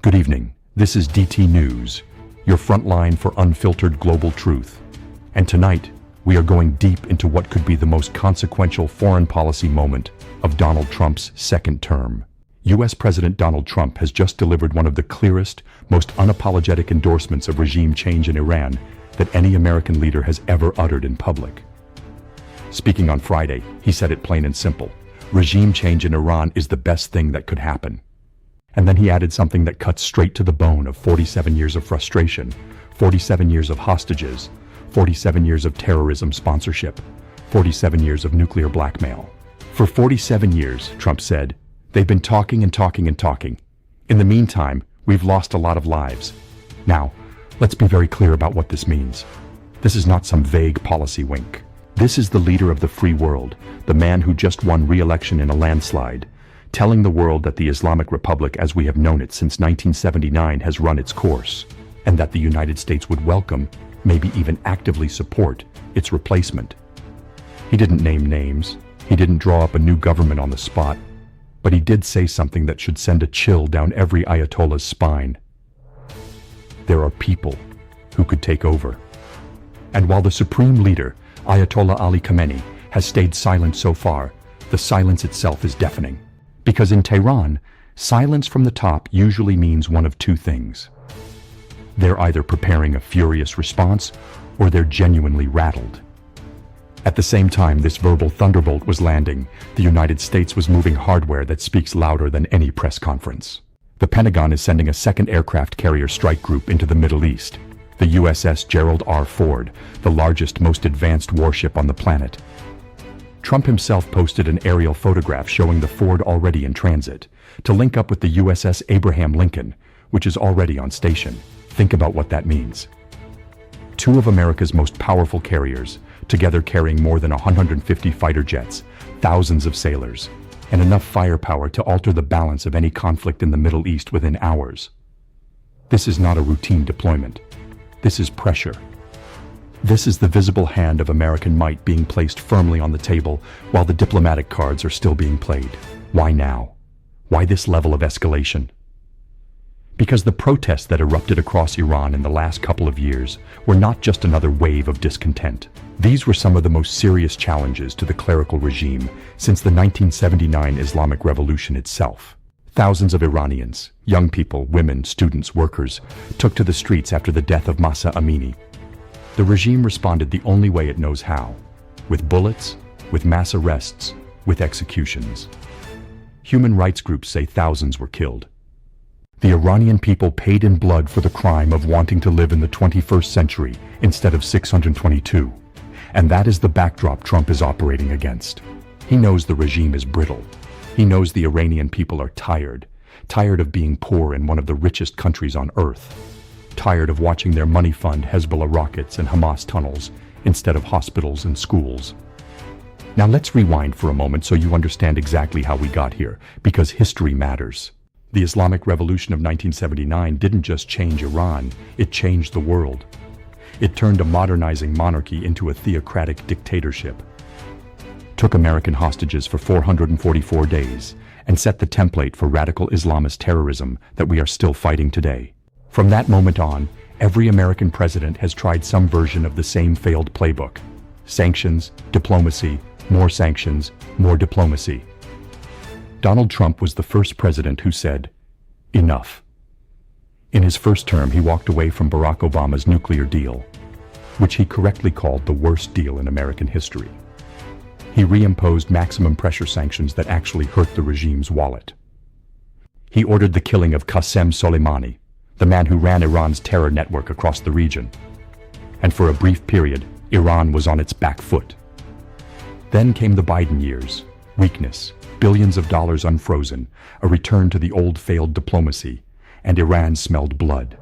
Good evening. This is DT News, your front line for unfiltered global truth. And tonight, we are going deep into what could be the most consequential foreign policy moment of Donald Trump's second term. U.S. President Donald Trump has just delivered one of the clearest, most unapologetic endorsements of regime change in Iran that any American leader has ever uttered in public. Speaking on Friday, he said it plain and simple: regime change in Iran is the best thing that could happen. And then he added something that cuts straight to the bone of 47 years of frustration, 47 years of hostages, 47 years of terrorism sponsorship, 47 years of nuclear blackmail. For 47 years, Trump said, they've been talking and talking and talking. In the meantime, we've lost a lot of lives. Now, let's be very clear about what this means. This is not some vague policy wink. This is the leader of the free world, the man who just won re-election in a landslide, telling the world that the Islamic Republic as we have known it since 1979 has run its course, and that the United States would welcome, maybe even actively support, its replacement. He didn't name names, he didn't draw up a new government on the spot, but he did say something that should send a chill down every Ayatollah's spine. There are people who could take over. And while the supreme leader, Ayatollah Ali Khamenei, has stayed silent so far, the silence itself is deafening. Because in Tehran, silence from the top usually means one of two things. They're either preparing a furious response, or they're genuinely rattled. At the same time this verbal thunderbolt was landing, the United States was moving hardware that speaks louder than any press conference. The Pentagon is sending a second aircraft carrier strike group into the Middle East, the USS Gerald R. Ford, the largest, most advanced warship on the planet. Trump himself posted an aerial photograph showing the Ford already in transit, to link up with the USS Abraham Lincoln, which is already on station. Think about what that means. Two of America's most powerful carriers, together carrying more than 150 fighter jets, thousands of sailors, and enough firepower to alter the balance of any conflict in the Middle East within hours. This is not a routine deployment. This is pressure. This is the visible hand of American might being placed firmly on the table while the diplomatic cards are still being played. Why now? Why this level of escalation? Because the protests that erupted across Iran in the last couple of years were not just another wave of discontent. These were some of the most serious challenges to the clerical regime since the 1979 Islamic Revolution itself. Thousands of Iranians, young people, women, students, workers, took to the streets after the death of Mahsa Amini. The regime responded the only way it knows how, with bullets, with mass arrests, with executions. Human rights groups say thousands were killed. The Iranian people paid in blood for the crime of wanting to live in the 21st century instead of 622. And that is the backdrop Trump is operating against. He knows the regime is brittle. He knows the Iranian people are tired of being poor in one of the richest countries on earth. Tired of watching their money fund Hezbollah rockets and Hamas tunnels instead of hospitals and schools. Now let's rewind for a moment so you understand exactly how we got here, because history matters. The Islamic Revolution of 1979 didn't just change Iran, it changed the world. It turned a modernizing monarchy into a theocratic dictatorship, took American hostages for 444 days, and set the template for radical Islamist terrorism that we are still fighting today. From that moment on, every American president has tried some version of the same failed playbook. Sanctions, diplomacy, more sanctions, more diplomacy. Donald Trump was the first president who said, enough. In his first term, he walked away from Barack Obama's nuclear deal, which he correctly called the worst deal in American history. He reimposed maximum pressure sanctions that actually hurt the regime's wallet. He ordered the killing of Qasem Soleimani, the man who ran Iran's terror network across the region. And for a brief period, Iran was on its back foot. Then came the Biden years, weakness, billions of dollars unfrozen, a return to the old failed diplomacy, and Iran smelled blood.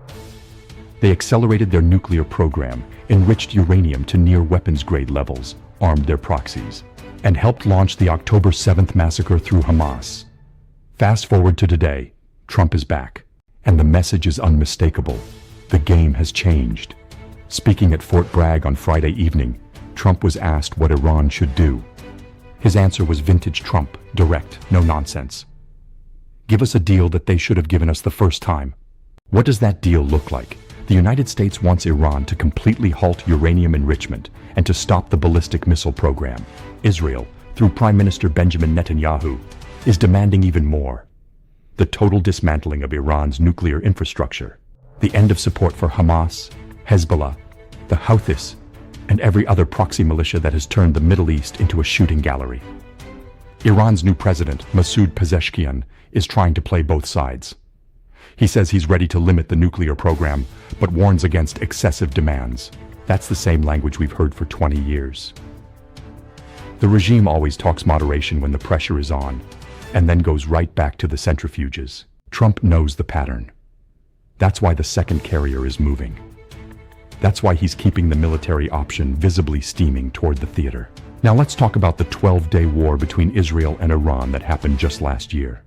They accelerated their nuclear program, enriched uranium to near weapons-grade levels, armed their proxies, and helped launch the October 7th massacre through Hamas. Fast forward to today, Trump is back. And the message is unmistakable. The game has changed. Speaking at Fort Bragg on Friday evening, Trump was asked what Iran should do. His answer was vintage Trump, direct, no nonsense. Give us a deal that they should have given us the first time. What does that deal look like? The United States wants Iran to completely halt uranium enrichment and to stop the ballistic missile program. Israel, through Prime Minister Benjamin Netanyahu, is demanding even more. The total dismantling of Iran's nuclear infrastructure, the end of support for Hamas, Hezbollah, the Houthis, and every other proxy militia that has turned the Middle East into a shooting gallery. Iran's new president, Masoud Pezeshkian, is trying to play both sides. He says he's ready to limit the nuclear program, but warns against excessive demands. That's the same language we've heard for 20 years. The regime always talks moderation when the pressure is on, and then goes right back to the centrifuges. Trump knows the pattern. That's why the second carrier is moving. That's why he's keeping the military option visibly steaming toward the theater. Now let's talk about the 12-day war between Israel and Iran that happened just last year.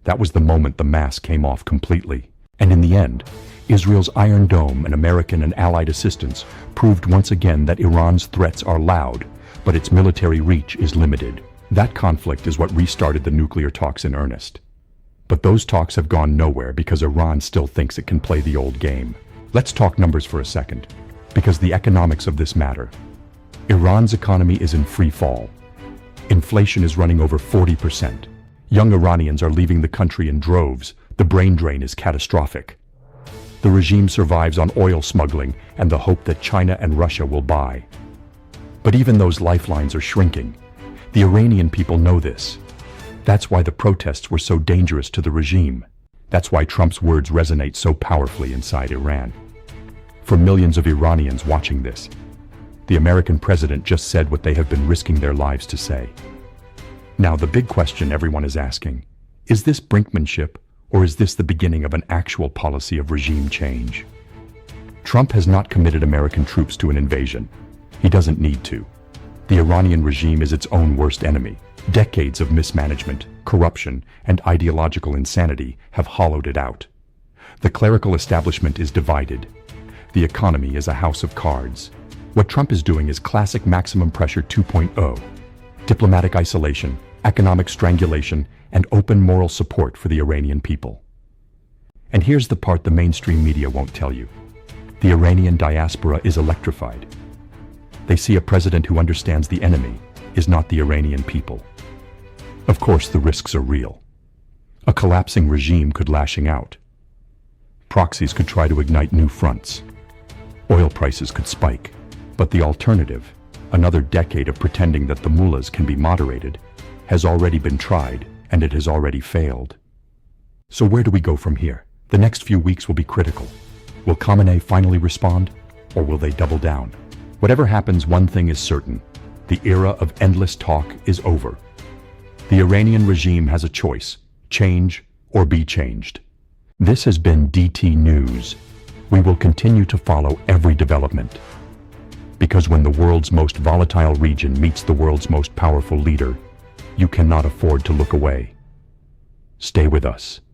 That was the moment the mask came off completely. And in the end, Israel's Iron Dome and American and Allied assistance proved once again that Iran's threats are loud, but its military reach is limited. That conflict is what restarted the nuclear talks in earnest. But those talks have gone nowhere because Iran still thinks it can play the old game. Let's talk numbers for a second, because the economics of this matter. Iran's economy is in free fall. Inflation is running over 40%. Young Iranians are leaving the country in droves. The brain drain is catastrophic. The regime survives on oil smuggling and the hope that China and Russia will buy. But even those lifelines are shrinking. The Iranian people know this. That's why the protests were so dangerous to the regime. That's why Trump's words resonate so powerfully inside Iran. For millions of Iranians watching this, the American president just said what they have been risking their lives to say. Now, the big question everyone is asking, is this brinkmanship, or is this the beginning of an actual policy of regime change? Trump has not committed American troops to an invasion. He doesn't need to. The Iranian regime is its own worst enemy. Decades of mismanagement, corruption, and ideological insanity have hollowed it out. The clerical establishment is divided. The economy is a house of cards. What Trump is doing is classic maximum pressure 2.0. Diplomatic isolation, economic strangulation, and open moral support for the Iranian people. And here's the part the mainstream media won't tell you. The Iranian diaspora is electrified. They see a president who understands the enemy is not the Iranian people. Of course, the risks are real. A collapsing regime could lashing out. Proxies could try to ignite new fronts. Oil prices could spike. But the alternative, another decade of pretending that the mullahs can be moderated, has already been tried, and it has already failed. So where do we go from here? The next few weeks will be critical. Will Khamenei finally respond, or will they double down? Whatever happens, one thing is certain. The era of endless talk is over. The Iranian regime has a choice: change or be changed. This has been DT News. We will continue to follow every development. Because when the world's most volatile region meets the world's most powerful leader, you cannot afford to look away. Stay with us.